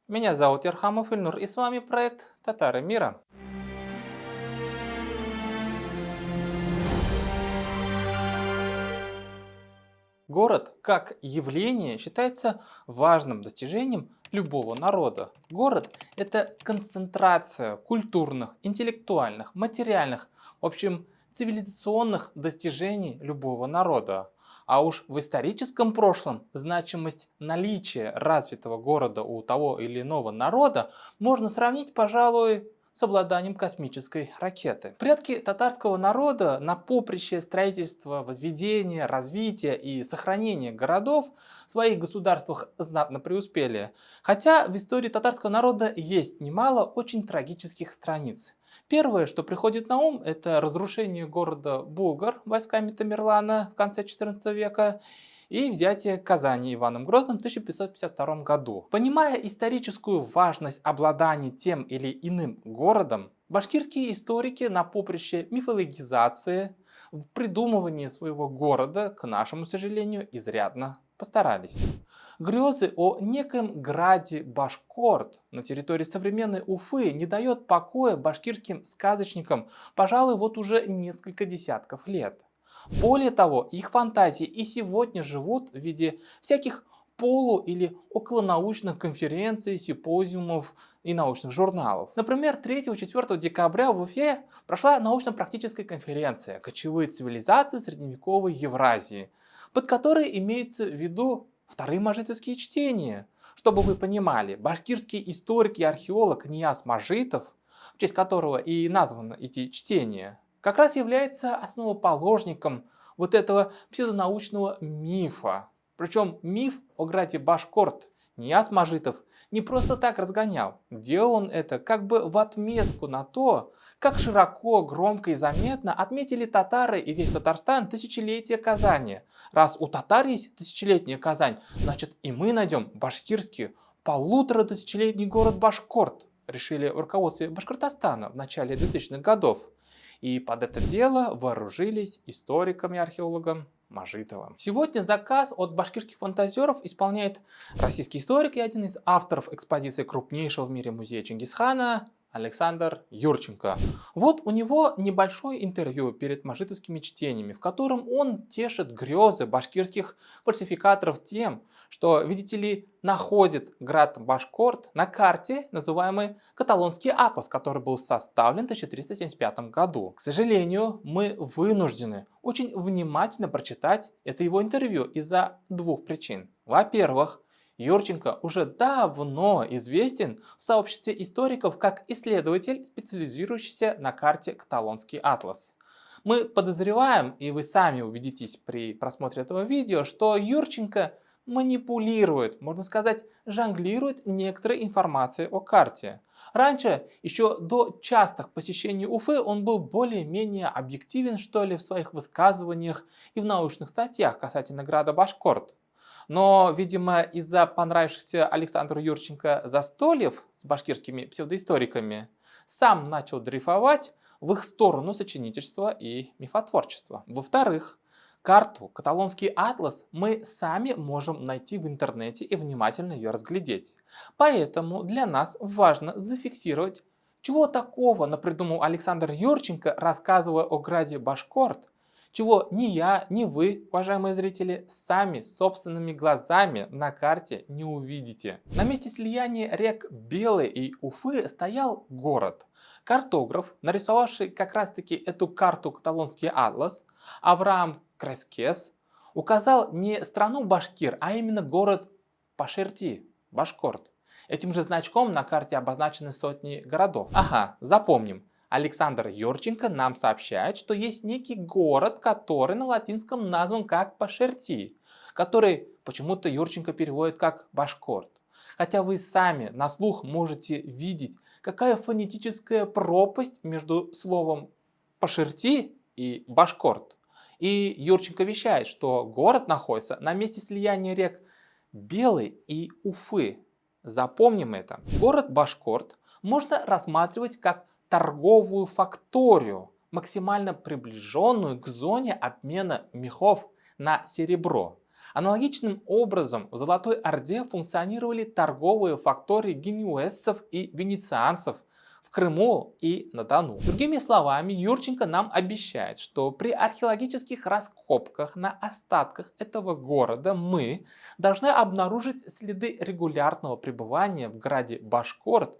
Меня зовут Ерхамов Ильнур, и с вами проект «Татары мира». Город как явление считается важным достижением любого народа. Город– это концентрация культурных, интеллектуальных, материальных, в общем, цивилизационных достижений любого народа. А уж в историческом прошлом значимость наличия развитого города у того или иного народа можно сравнить, пожалуй, с обладанием космической ракеты. Предки татарского народа на поприще строительства, возведения, развития и сохранения городов в своих государствах знатно преуспели. Хотя в истории татарского народа есть немало очень трагических страниц. Первое, что приходит на ум, это разрушение города Булгар войсками Тамерлана в конце XIV века и взятие Казани Иваном Грозным в 1552 году. Понимая историческую важность обладания тем или иным городом, башкирские историки на поприще мифологизации в придумывании своего города, к нашему сожалению, изрядно постарались. Грезы о некоем граде Башкорт на территории современной Уфы не дает покоя башкирским сказочникам, пожалуй, вот уже несколько десятков лет. Более того, их фантазии и сегодня живут в виде всяких или околонаучных конференций, симпозиумов и научных журналов. Например, 3-4 декабря в Уфе прошла научно-практическая конференция «Кочевые цивилизации средневековой Евразии», под которой имеются в виду вторые мажитовские чтения. Чтобы вы понимали, башкирский историк и археолог Нияз Мажитов, в честь которого и названы эти чтения, как раз является основоположником вот этого псевдонаучного мифа. Причем миф о граде Башкорт Нияз Мажитов не просто так разгонял. Делал он это как бы в отместку на то, как широко, громко и заметно отметили татары и весь Татарстан тысячелетие Казани. Раз у татар есть тысячелетняя Казань, значит и мы найдем башкирский 1500-тысячелетний город Башкорт, решили в руководстве Башкортостана в начале 2000-х годов. И под это дело вооружились историком и археологом Мажитовым. Сегодня заказ от башкирских фантазеров исполняет российский историк и один из авторов экспозиции крупнейшего в мире музея Чингисхана Александр Юрченко. Вот у него небольшое интервью перед мажитовскими чтениями, в котором он тешит грезы башкирских фальсификаторов тем, что, видите ли, находит град Башкорт на карте, называемый Каталонский атлас, который был составлен в 1375 году. К сожалению, мы вынуждены очень внимательно прочитать это его интервью из-за двух причин. Во-первых, Юрченко уже давно известен в сообществе историков как исследователь, специализирующийся на карте Каталонский атлас. Мы подозреваем, и вы сами убедитесь при просмотре этого видео, что Юрченко манипулирует, можно сказать, жонглирует некоторой информацией о карте. Раньше, еще до частых посещений Уфы, он был более-менее объективен, что ли, в своих высказываниях и в научных статьях касательно града Башкорт. Но, видимо, из-за понравившихся Александру Юрченко застольев с башкирскими псевдоисториками, сам начал дрейфовать в их сторону сочинительства и мифотворчества. Во-вторых, карту «Каталонский атлас» мы сами можем найти в интернете и внимательно ее разглядеть. Поэтому для нас важно зафиксировать, чего такого напридумал Александр Юрченко, рассказывая о граде Башкорт, чего ни я, ни вы, уважаемые зрители, сами собственными глазами на карте не увидите. На месте слияния рек Белой и Уфы стоял город. Картограф, нарисовавший как раз таки эту карту «Каталонский атлас», Авраам Крескес, указал не страну Башкир, а именно город Пашерти, Башкорт. Этим же значком на карте обозначены сотни городов. Ага, запомним. Александр Юрченко нам сообщает, что есть некий город, который на латинском назван как Пашерти, который почему-то Юрченко переводит как Башкорт. Хотя вы сами на слух можете видеть, какая фонетическая пропасть между словом Пашерти и Башкорт. И Юрченко вещает, что город находится на месте слияния рек Белой и Уфы. Запомним это. Город Башкорт можно рассматривать как торговую факторию, максимально приближенную к зоне обмена мехов на серебро. Аналогичным образом в Золотой Орде функционировали торговые фактории генуэзцев и венецианцев в Крыму и на Дону. Другими словами, Юрченко нам обещает, что при археологических раскопках на остатках этого города мы должны обнаружить следы регулярного пребывания в граде Башкорт,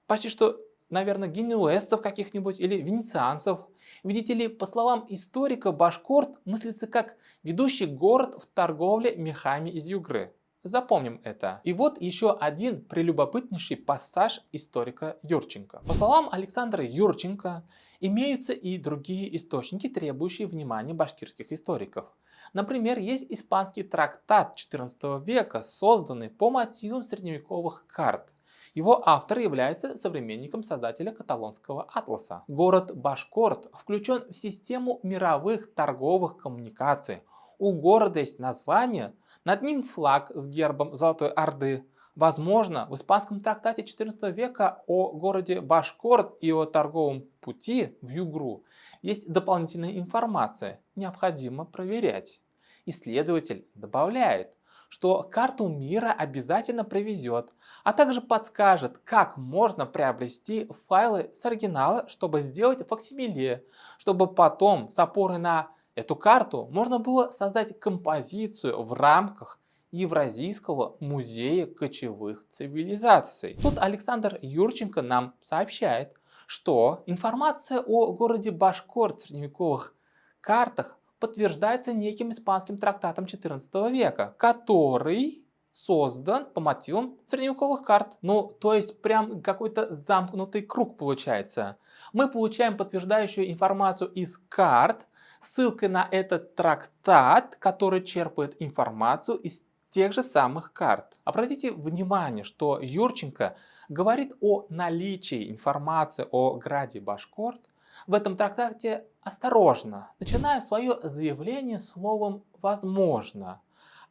почти что, наверное, генуэзцев каких-нибудь или венецианцев. Видите ли, по словам историка, Башкорт мыслится как ведущий город в торговле мехами из Югры. Запомним это. И вот еще один прелюбопытнейший пассаж историка Юрченко. По словам Александра Юрченко, имеются и другие источники, требующие внимания башкирских историков. Например, есть испанский трактат XIV века, созданный по мотивам средневековых карт. Его автор является современником создателя каталонского атласа. Город Башкорт включен в систему мировых торговых коммуникаций. У города есть название, над ним флаг с гербом Золотой Орды. Возможно, в испанском трактате XIV века о городе Башкорт и о торговом пути в Югру есть дополнительная информация, необходимо проверять. Исследователь добавляет, что карту мира обязательно привезет, а также подскажет, как можно приобрести файлы с оригинала, чтобы сделать факсимиле, чтобы потом с опорой на эту карту можно было создать композицию в рамках Евразийского музея кочевых цивилизаций. Тут Александр Юрченко нам сообщает, что информация о городе Башкорт в средневековых картах подтверждается неким испанским трактатом XIV века, который создан по мотивам средневековых карт. Ну, то есть прям какой-то замкнутый круг получается. Мы получаем подтверждающую информацию из карт, ссылкой на этот трактат, который черпает информацию из тех же самых карт. Обратите внимание, что Юрченко говорит о наличии информации о граде Башкорт в этом трактате осторожно, начиная свое заявление словом «возможно»,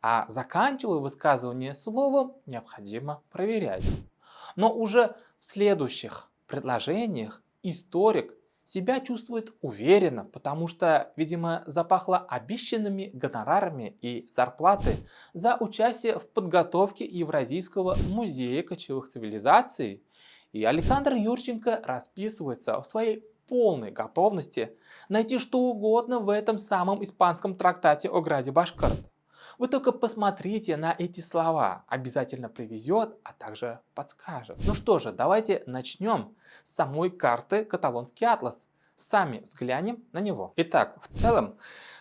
а заканчивая высказывание словом «необходимо проверять». Но уже в следующих предложениях историк себя чувствует уверенно, потому что, видимо, запахло обещанными гонорарами и зарплаты за участие в подготовке Евразийского музея кочевых цивилизаций. И Александр Юрченко расписывается в своей полной готовности найти что угодно в этом самом испанском трактате о граде Башкорт. Вы только посмотрите на эти слова, обязательно привезет, а также подскажет. Ну что же, давайте начнем с самой карты «Каталонский атлас». Сами взглянем на него. Итак, в целом,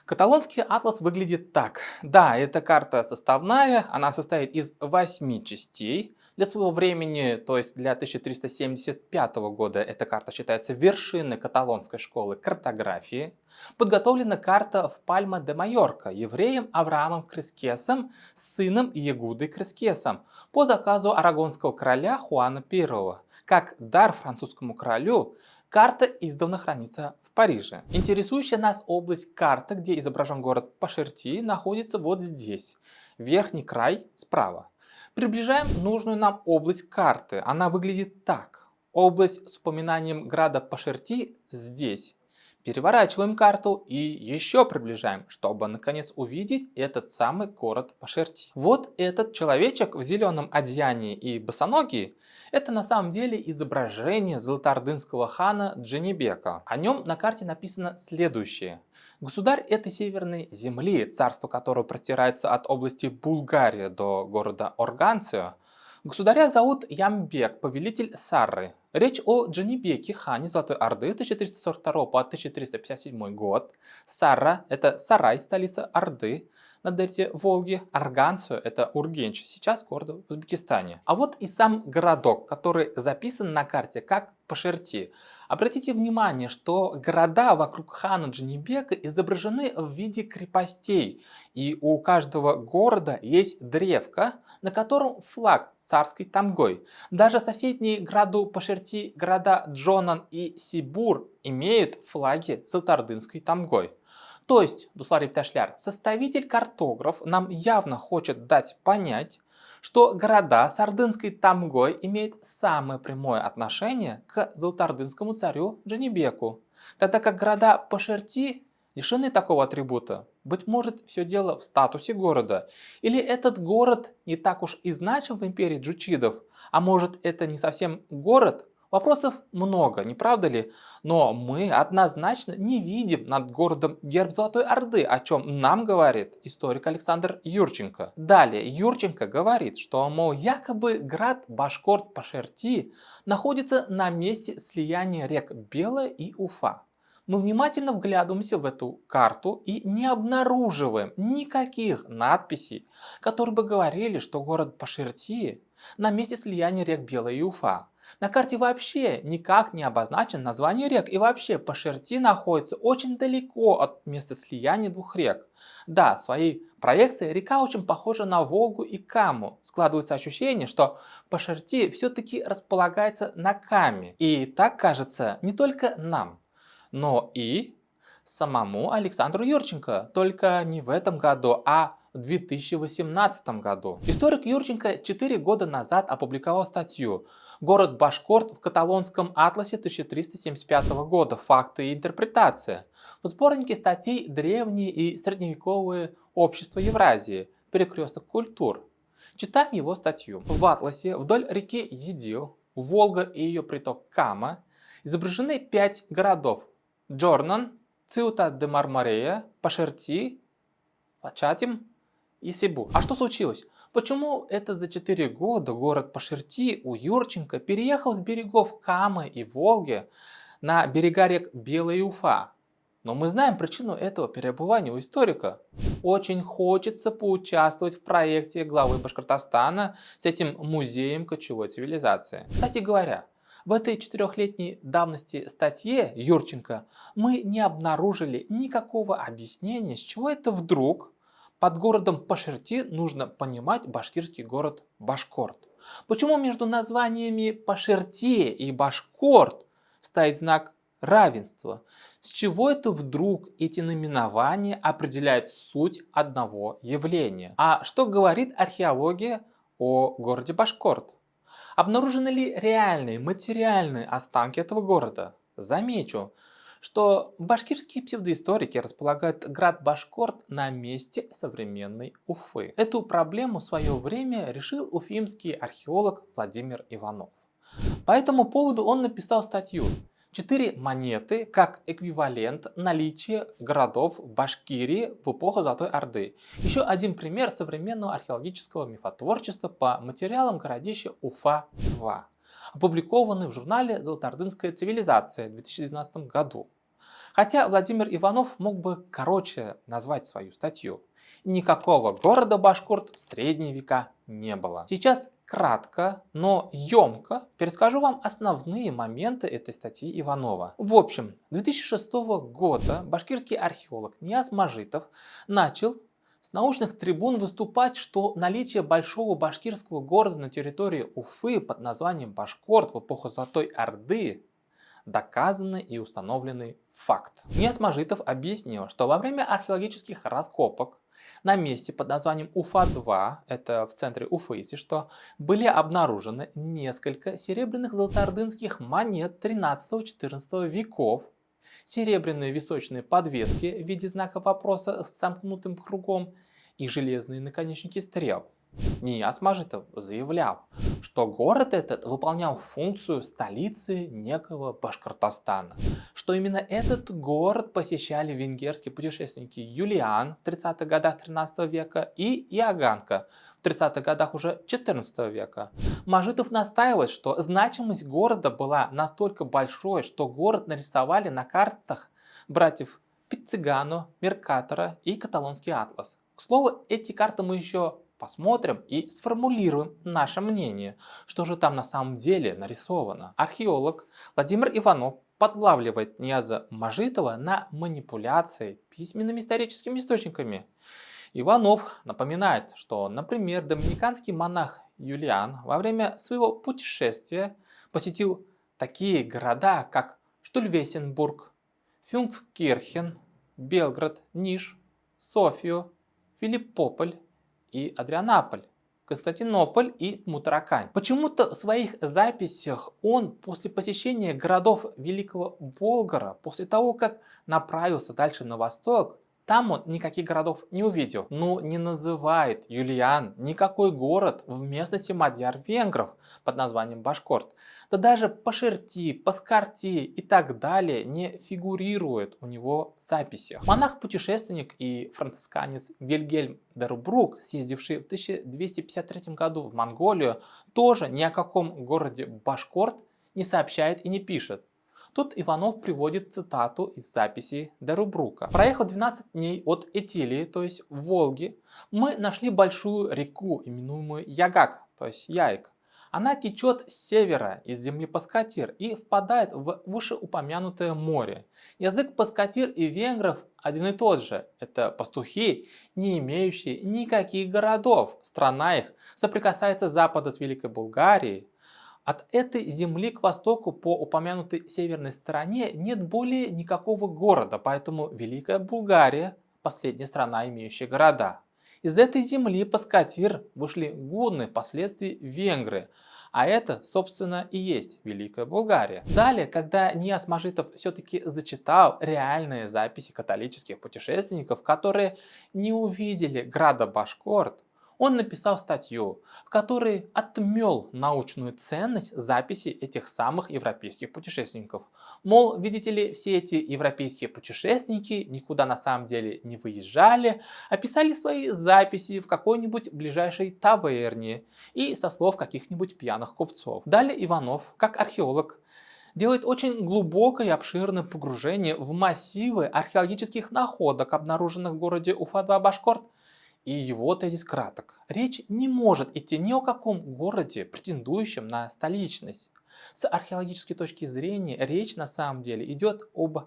каталонский атлас выглядит так. Да, эта карта составная, она состоит из 8 частей. Для своего времени, то есть для 1375 года, эта карта считается вершиной каталонской школы картографии. Подготовлена карта в Пальма-де-Майорка евреем Авраамом Крескесом, сыном Ягуды Крескесом, по заказу арагонского короля Хуана I. Как дар французскому королю, карта издавна хранится в Париже. Интересующая нас область карты, где изображен город Пашерти, находится вот здесь. Верхний край справа. Приближаем нужную нам область карты. Она выглядит так. Область с упоминанием града Пашерти здесь. Переворачиваем карту и еще приближаем, чтобы наконец увидеть этот самый город Пашерти. Вот этот человечек в зеленом одеянии и босоногий — это на самом деле изображение золотоордынского хана Джанибека. О нем на карте написано следующее. Государь этой северной земли, царство которого простирается от области Булгария до города Органцио, государя зовут Ямбек, повелитель Сарры. Речь о Джанибеке, хане Золотой Орды 1342 по 1357 год. Сарра – это Сарай, столица Орды на дельте Волги. Арганцию – это Ургенч, сейчас город в Узбекистане. А вот и сам городок, который записан на карте как Пашерти. Обратите внимание, что города вокруг хана Джанибека изображены в виде крепостей. И у каждого города есть древко, на котором флаг с царской тамгой. Даже соседние городу Пашерти, города Джонан и Сибур имеют флаги с золотоордынской тамгой. То есть, Дуслар Ипташляр, составитель-картограф нам явно хочет дать понять, что города с ордынской тамгой имеют самое прямое отношение к золотоордынскому царю Джанибеку, тогда как города Пашерти лишены такого атрибута. Быть может, все дело в статусе города? Или этот город не так уж и значим в империи джучидов? А может, это не совсем город? Вопросов много, не правда ли? Но мы однозначно не видим над городом герб Золотой Орды, о чем нам говорит историк Александр Юрченко. Далее Юрченко говорит, что, мол, якобы град Башкорт-Пашерти находится на месте слияния рек Белая и Уфа. Мы внимательно вглядываемся в эту карту и не обнаруживаем никаких надписей, которые бы говорили, что город Пашерти на месте слияния рек Белая и Уфа. На карте вообще никак не обозначено название рек, и вообще Пашерти находится очень далеко от места слияния двух рек. Да, в своей проекции река очень похожа на Волгу и Каму. Складывается ощущение, что Пашерти все-таки располагается на Каме. И так кажется не только нам, но и самому Александру Юрченко, только не в этом году, а в 2018 году. Историк Юрченко 4 года назад опубликовал статью «Город Башкорт в каталонском атласе 1375 года. Факты и интерпретация». В сборнике статей «Древние и средневековые общества Евразии. Перекресток культур». Читаем его статью. В атласе вдоль реки Едил, Волга и ее приток Кама изображены 5 городов: Джорнан, Циута-де-Мармарея, Пашерти, Фачатим и Сибу. А что случилось? Почему это за 4 года город Пашерти у Юрченко переехал с берегов Камы и Волги на берега рек Белая и Уфа? Но мы знаем причину этого перебывания у историка. Очень хочется поучаствовать в проекте главы Башкортостана с этим музеем кочевой цивилизации. Кстати говоря, в этой 4-летней давности статье Юрченко мы не обнаружили никакого объяснения, с чего это вдруг под городом Пашерти нужно понимать башкирский город Башкорт. Почему между названиями Пашерти и Башкорт стоит знак равенства? С чего это вдруг эти наименования определяют суть одного явления? А что говорит археология о городе Башкорт? Обнаружены ли реальные материальные останки этого города? Замечу, что башкирские псевдоисторики располагают град Башкорт на месте современной Уфы. Эту проблему в свое время решил уфимский археолог Владимир Иванов. По этому поводу он написал статью «4 монеты как эквивалент наличия городов Башкирии в эпоху Золотой Орды». Еще один пример современного археологического мифотворчества по материалам городища Уфа-2, опубликованный в журнале «Золотоордынская цивилизация» в 2012 году. Хотя Владимир Иванов мог бы короче назвать свою статью. Никакого города Башкорт в средние века не было. Сейчас кратко, но емко перескажу вам основные моменты этой статьи Иванова. В общем, 2006 года башкирский археолог Нияз Мажитов начал с научных трибун выступать, что наличие большого башкирского города на территории Уфы под названием Башкорт в эпоху Золотой Орды доказанный и установленный факт. Нияз Мажитов объяснил, что во время археологических раскопок на месте под названием Уфа-2, это в центре Уфы, если что, были обнаружены несколько серебряных золотоордынских монет 13-14 веков, серебряные височные подвески в виде знака вопроса с замкнутым кругом и железные наконечники стрел. Нияз Мажитов заявлял, что город этот выполнял функцию столицы некого Башкортостана, что именно этот город посещали венгерские путешественники Юлиан в 30-х годах 13 века и Иоганка в 30-х годах уже 14 века. Мажитов настаивает, что значимость города была настолько большой, что город нарисовали на картах братьев Пиццигано, Меркатора и Каталонский атлас. К слову, эти карты мы еще посмотрим и сформулируем наше мнение, что же там на самом деле нарисовано. Археолог Владимир Иванов подлавливает Нияза Мажитова на манипуляции письменными историческими источниками. Иванов напоминает, что, например, доминиканский монах Юлиан во время своего путешествия посетил такие города, как Штульвесенбург, Фюнккирхен, Белград, Ниш, Софию, Филиппополь и Адрианополь, Константинополь и Мутаракань. Почему-то в своих записях он после посещения городов Великого Болгара, после того, как направился дальше на восток, Там он никаких городов не увидел. Но не называет Юлиан никакой город в местности мадьяр-венгров под названием Башкорт. Да даже Пашерти, Паскарти и так далее не фигурирует у него в записях. Монах-путешественник и францисканец Вильгельм де Рубрук, съездивший в 1253 году в Монголию, тоже ни о каком городе Башкорт не сообщает и не пишет. Тут Иванов приводит цитату из записи де Рубрука. Проехав 12 дней от Этилии, то есть Волги, мы нашли большую реку, именуемую Ягак, то есть Яик. Она течет с севера из земли Паскатир и впадает в вышеупомянутое море. Язык Паскатир и венгров один и тот же. Это пастухи, не имеющие никаких городов. Страна их соприкасается с запада с Великой Булгарией. От этой земли к востоку по упомянутой северной стороне нет более никакого города, поэтому Великая Булгария – последняя страна, имеющая города. Из этой земли Паскатир вышли гунны, впоследствии венгры, а это, собственно, и есть Великая Булгария. Далее, когда Нияз Мажитов все-таки зачитал реальные записи католических путешественников, которые не увидели града Башкорт, он написал статью, в которой отмел научную ценность записи этих самых европейских путешественников. Мол, видите ли, все эти европейские путешественники никуда на самом деле не выезжали, а писали свои записи в какой-нибудь ближайшей таверне и со слов каких-нибудь пьяных купцов. Далее Иванов, как археолог, делает очень глубокое и обширное погружение в массивы археологических находок, обнаруженных в городе Уфа-2 Башкорт. И его тезис краток. Речь не может идти ни о каком городе, претендующем на столичность. С археологической точки зрения речь на самом деле идет об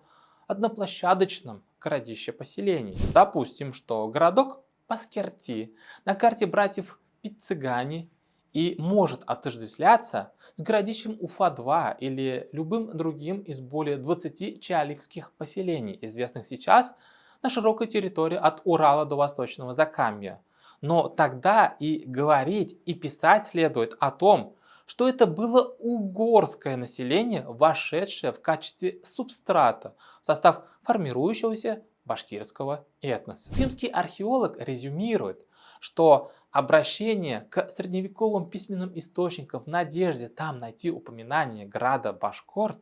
одноплощадочном городище поселений. Допустим, что городок Паскерти на карте братьев Пиццигани и может отождествляться с городищем Уфа-2 или любым другим из более 20 чаликских поселений, известных сейчас на широкой территории от Урала до Восточного Закамья. Но тогда и говорить, и писать следует о том, что это было угорское население, вошедшее в качестве субстрата в состав формирующегося башкирского этноса. Уфимский археолог резюмирует, что обращение к средневековым письменным источникам в надежде там найти упоминание града Башкорт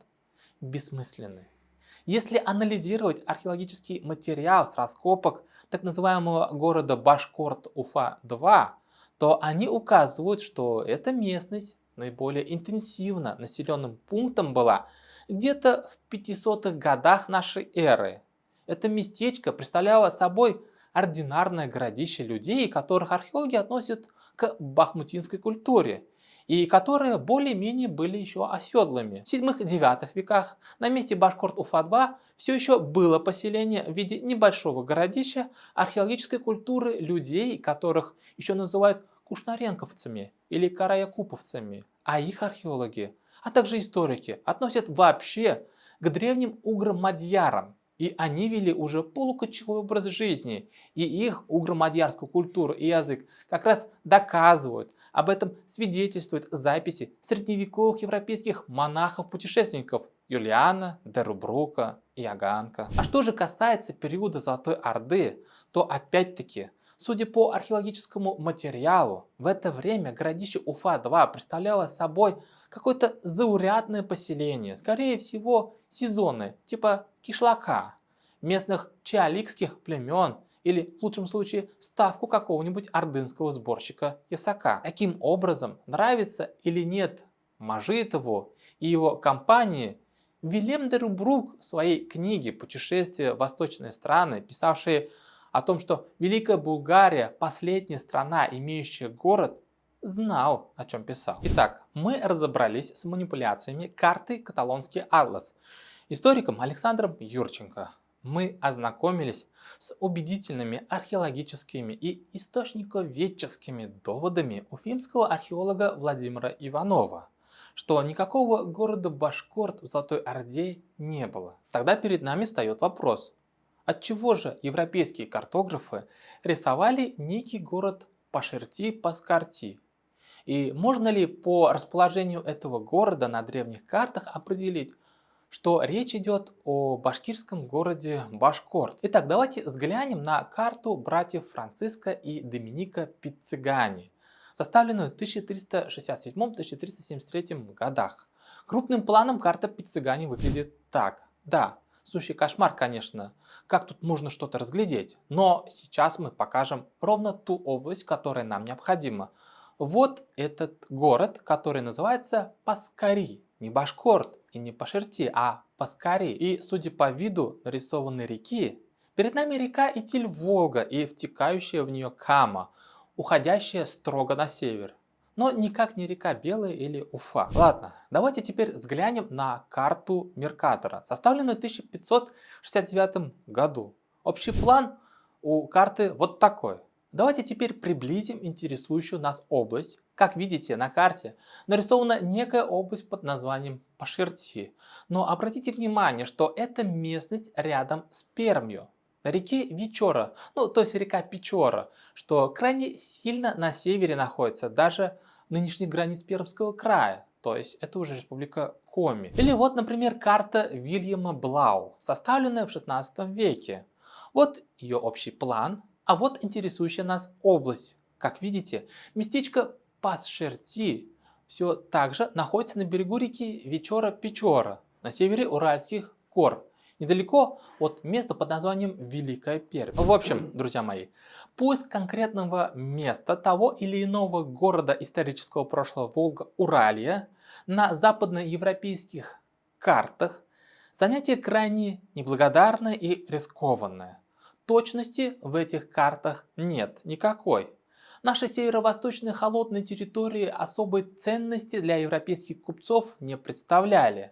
бессмысленны. Если анализировать археологический материал с раскопок так называемого города Башкорт-Уфа-2, то они указывают, что эта местность наиболее интенсивно населенным пунктом была где-то в 500-х годах нашей эры. Это местечко представляло собой ординарное городище людей, которых археологи относят к бахмутинской культуре, и которые более-менее были еще оседлыми. В 7-9 веках на месте Башкорт-Уфа-2 все еще было поселение в виде небольшого городища археологической культуры людей, которых еще называют кушнаренковцами или караякуповцами. А их археологи, а также историки относят вообще к древним угро-мадьярам. И они вели уже полукочевой образ жизни, и их угро-мадьярскую культуру и язык как раз доказывают. Об этом свидетельствуют записи средневековых европейских монахов-путешественников Юлиана, де Рубрука и Яганка. А что же касается периода Золотой Орды, то опять-таки, судя по археологическому материалу, в это время городище Уфа-2 представляло собой какое-то заурядное поселение, скорее всего сезонное, типа кишлака, местных чаликских племен или, в лучшем случае, ставку какого-нибудь ордынского сборщика ясака. Таким образом, нравится или нет Мажитову и его компании, Вильгельм де Рубрук в своей книге «Путешествие в восточные страны», писавший о том, что Великая Булгария – последняя страна, имеющая город, знал, о чем писал. Итак, мы разобрались с манипуляциями карты «Каталонский атлас» историком Александром Юрченко. Мы ознакомились с убедительными археологическими и источниковедческими доводами уфимского археолога Владимира Иванова, что никакого города Башкорт в Золотой Орде не было. Тогда перед нами встает вопрос, отчего же европейские картографы рисовали некий город Пашерти-Паскарти? И можно ли по расположению этого города на древних картах определить, что речь идет о башкирском городе Башкорт. Итак, давайте взглянем на карту братьев Франциска и Доминика Пиццигани, составленную в 1367-1373 годах. Крупным планом карта Пиццигани выглядит так. Да, сущий кошмар, конечно. Как тут можно что-то разглядеть? Но сейчас мы покажем ровно ту область, которая нам необходима. Вот этот город, который называется Паскари. Не Башкорт и не Пашерти, а Паскари. И судя по виду нарисованной реки, перед нами река Итиль-Волга и втекающая в нее Кама, уходящая строго на север. Но никак не река Белая или Уфа. Ладно, давайте теперь взглянем на карту Меркатора, составленную в 1569 году. Общий план у карты вот такой. Давайте теперь приблизим интересующую нас область. Как видите на карте нарисована некая область под названием Пашерти. Но обратите внимание, что эта местность рядом с Пермью, на реке Вичора, то есть река Печора, что крайне сильно на севере находится, даже нынешних границ Пермского края. То есть это уже республика Коми. Или вот, например, карта Вильяма Блау, составленная в 16 веке. Вот ее общий план. А вот интересующая нас область. Как видите, местечко Пашерти все так же находится на берегу реки Вечора-Печора, на севере Уральских гор, недалеко от места под названием Великая Пермь. В общем, друзья мои, поиск конкретного места того или иного города исторического прошлого Волга-Уралья на западноевропейских картах занятие крайне неблагодарное и рискованное. Точности в этих картах нет никакой. Наши северо-восточные холодные территории особой ценности для европейских купцов не представляли.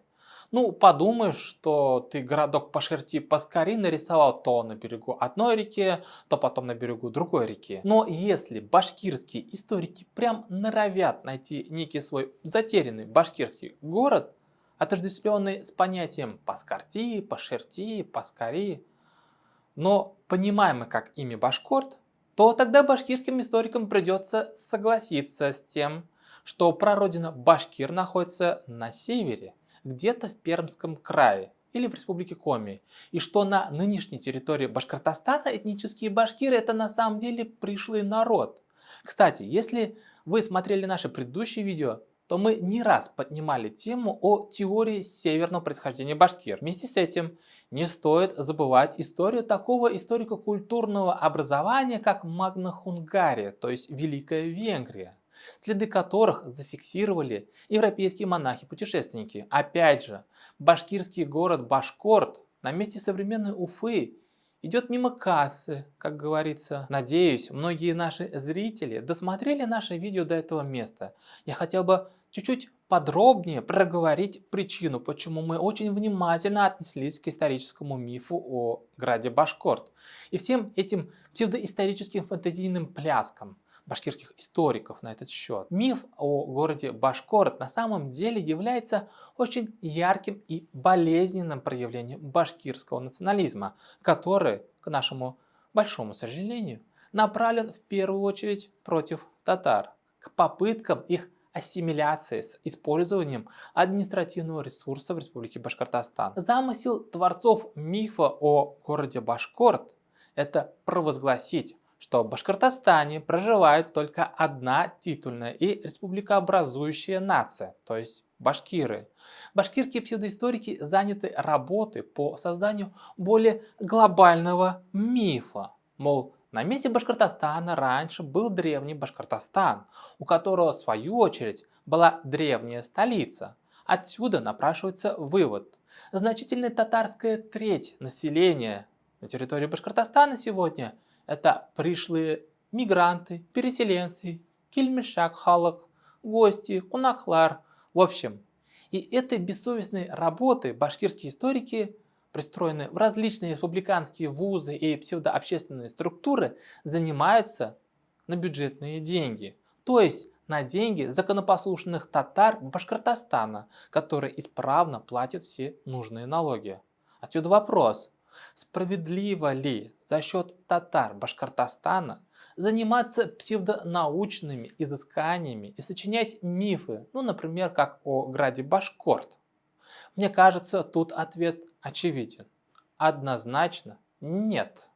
Подумаешь, что ты городок Пашерти-Паскари нарисовал то на берегу одной реки, то потом на берегу другой реки. Но если башкирские историки прям норовят найти некий свой затерянный башкирский город, отождествленный с понятием Паскарти, Пашерти, Паскари, но понимаемый как имя Башкорт, то тогда башкирским историкам придется согласиться с тем, что прародина башкир находится на севере, где-то в Пермском крае или в республике Коми, и что на нынешней территории Башкортостана этнические башкиры это на самом деле пришлый народ. Кстати, если вы смотрели наши предыдущие видео, то мы не раз поднимали тему о теории северного происхождения башкир. Вместе с этим не стоит забывать историю такого историко-культурного образования, как Магна Хунгария, то есть Великая Венгрия, следы которых зафиксировали европейские монахи-путешественники. Опять же, башкирский город Башкорт на месте современной Уфы идет мимо кассы, как говорится. Надеюсь, многие наши зрители досмотрели наше видео до этого места. Я хотел бы чуть-чуть подробнее проговорить причину, почему мы очень внимательно отнеслись к историческому мифу о граде Башкорт и всем этим псевдоисторическим фантазийным пляскам башкирских историков на этот счет. Миф о городе Башкорт на самом деле является очень ярким и болезненным проявлением башкирского национализма, который, к нашему большому сожалению, направлен в первую очередь против татар, к попыткам их ассимиляции с использованием административного ресурса в Республике Башкортостан. Замысел творцов мифа о городе Башкорт – это провозгласить, что в Башкортостане проживает только одна титульная и республикообразующая нация, то есть башкиры. Башкирские псевдоисторики заняты работой по созданию более глобального мифа. Мол, на месте Башкортостана раньше был древний Башкортостан, у которого в свою очередь была древняя столица. Отсюда напрашивается вывод. Значительная татарская треть населения на территории Башкортостана сегодня – это пришлые мигранты, переселенцы, кильмешак халак, гости, кунаклар. В общем, и этой бессовестной работой башкирские историки, пристроенные в различные республиканские вузы и псевдообщественные структуры, занимаются на бюджетные деньги. То есть на деньги законопослушных татар Башкортостана, которые исправно платят все нужные налоги. Отсюда вопрос. Справедливо ли за счет татар Башкортостана заниматься псевдонаучными изысканиями и сочинять мифы, например, как о граде Башкорт? Мне кажется, тут ответ очевиден. Однозначно нет.